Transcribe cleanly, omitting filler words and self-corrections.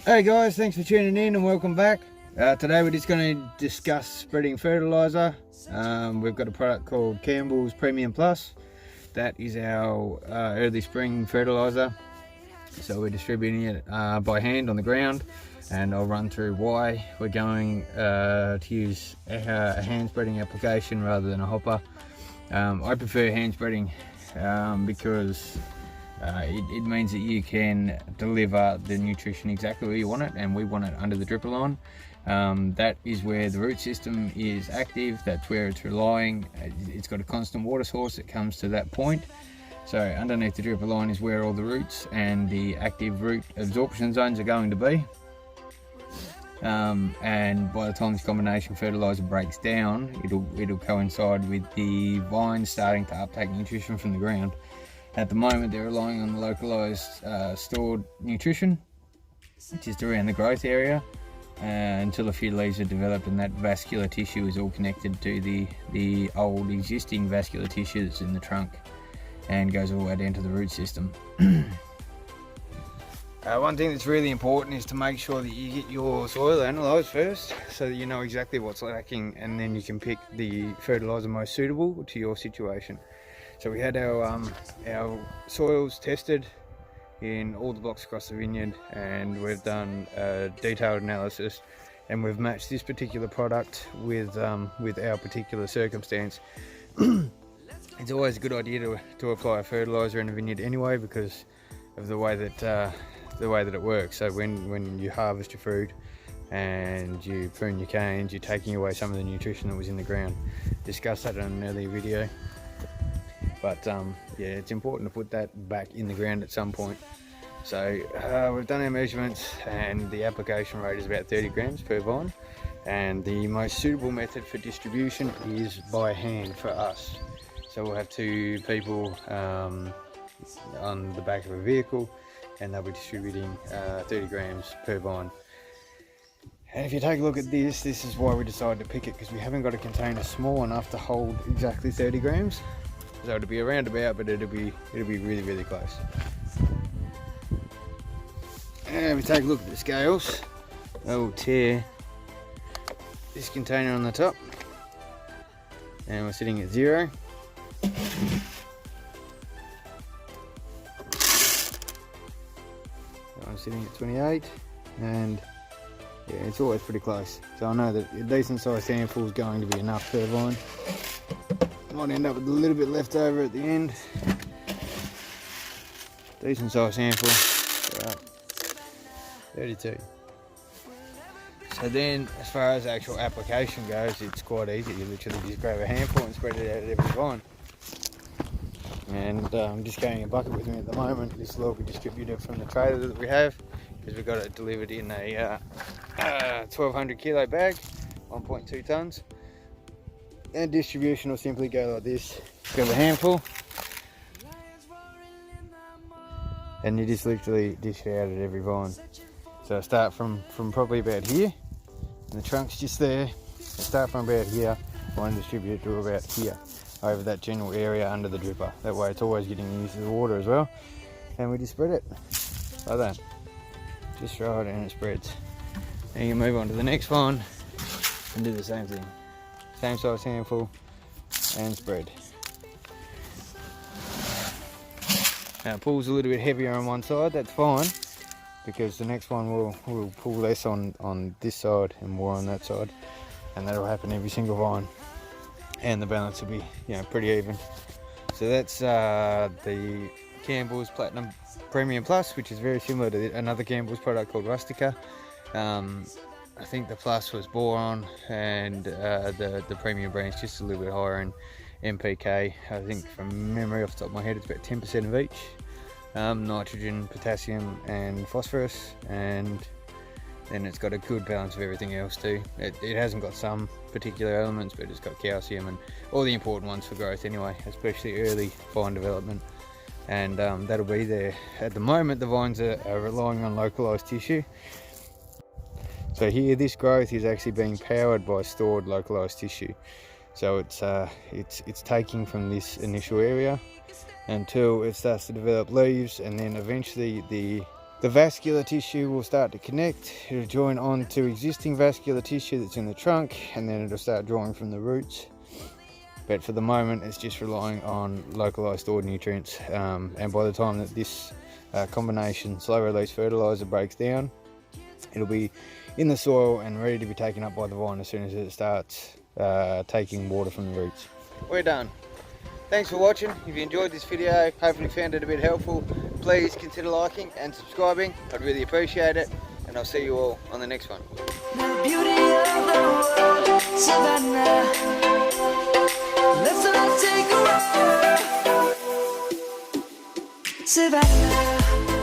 Hey guys, thanks for tuning in and welcome back. Today we're just going to discuss spreading fertilizer. We've got a product called Campbell's Premium Plus. That is our early spring fertilizer. So we're distributing it by hand on the ground, and I'll run through why we're going to use a hand spreading application rather than a hopper. I prefer hand spreading because it means that you can deliver the nutrition exactly where you want it, and we want it under the dripper line. That is where the root system is active, that's where it's relying. It's got a constant water source that comes to that point. So underneath the dripper line is where all the roots and the active root absorption zones are going to be. And by the time this combination fertilizer breaks down, it'll coincide with the vines starting to uptake nutrition from the ground. At the moment they're relying on the localized stored nutrition just around the growth area until a few leaves are developed, and that vascular tissue is all connected to the old existing vascular tissue that's in the trunk and goes all the way down to the root system. One thing that's really important is to make sure that you get your soil analysed first, so that you know exactly what's lacking, and then you can pick the fertilizer most suitable to your situation. So we had our soils tested in all the blocks across the vineyard, and we've done a detailed analysis, and we've matched this particular product with our particular circumstance. It's always a good idea to apply a fertilizer in a vineyard anyway, because of the way that it works. So when you harvest your fruit and you prune your canes, you're taking away some of the nutrition that was in the ground. Discussed that in an earlier video. But yeah, it's important to put that back in the ground at some point. So we've done our measurements, and the application rate is about 30 grams per vine, and the most suitable method for distribution is by hand for us. So we'll have two people on the back of a vehicle, and they'll be distributing 30 grams per vine. And if you take a look at this is why we decided to pick it, because we haven't got a container small enough to hold exactly 30 grams. So it'll be a roundabout, but it'll be really close. And we take a look at the scales. I will tear this container on the top, and we're sitting at 0. I'm sitting at 28, and yeah, it's always pretty close. So I know that a decent sized handful is going to be enough per vine. Might end up with a little bit left over at the end. Decent sized handful. 32. So then, as far as actual application goes, it's quite easy. You literally just grab a handful and spread it out at every vine. And I'm just carrying a bucket with me at the moment. This will all be distributed from the trailer that we have, because we've got it delivered in a 1200 kilo bag, 1.2 tons. And distribution will simply go like this. Grab a handful, and you just literally dish it out at every vine. So I start from probably about here, and the trunk's just there. I start from about here, I want to distribute it to about here, over that general area under the dripper. That way it's always getting used to the water as well. And we just spread it like that. Just right, and it spreads. And you can move on to the next vine and do the same thing. Same size handful and spread. Now it pulls a little bit heavier on one side, that's fine, because the next one will pull less on this side and more on that side, and that'll happen every single vine, and the balance will be, you know, pretty even. So that's the Campbell's Platinum Premium Plus, which is very similar to another Campbell's product called Rustica. I think the Plus was boron, and the Premium brand's just a little bit higher in NPK. I think from memory off the top of my head it's about 10% of each. Nitrogen, potassium and phosphorus, and then it's got a good balance of everything else too. It hasn't got some particular elements, but it's got calcium and all the important ones for growth anyway, especially early vine development. And that'll be there. At the moment the vines are relying on localized tissue. So here, this growth is actually being powered by stored localized tissue. So it's taking from this initial area until it starts to develop leaves, and then eventually the the vascular tissue will start to connect. It'll join on to existing vascular tissue that's in the trunk, and then it'll start drawing from the roots. But for the moment, it's just relying on localized stored nutrients, and by the time that this combination slow release fertilizer breaks down, it'll be in the soil and ready to be taken up by the vine as soon as it starts taking water from the roots. We're done. Thanks for watching. If you enjoyed this video, hopefully found it a bit helpful, please consider liking and subscribing. I'd really appreciate it, and I'll see you all on the next one. The beauty of the world, Savannah. Let's all take a ride, Savannah.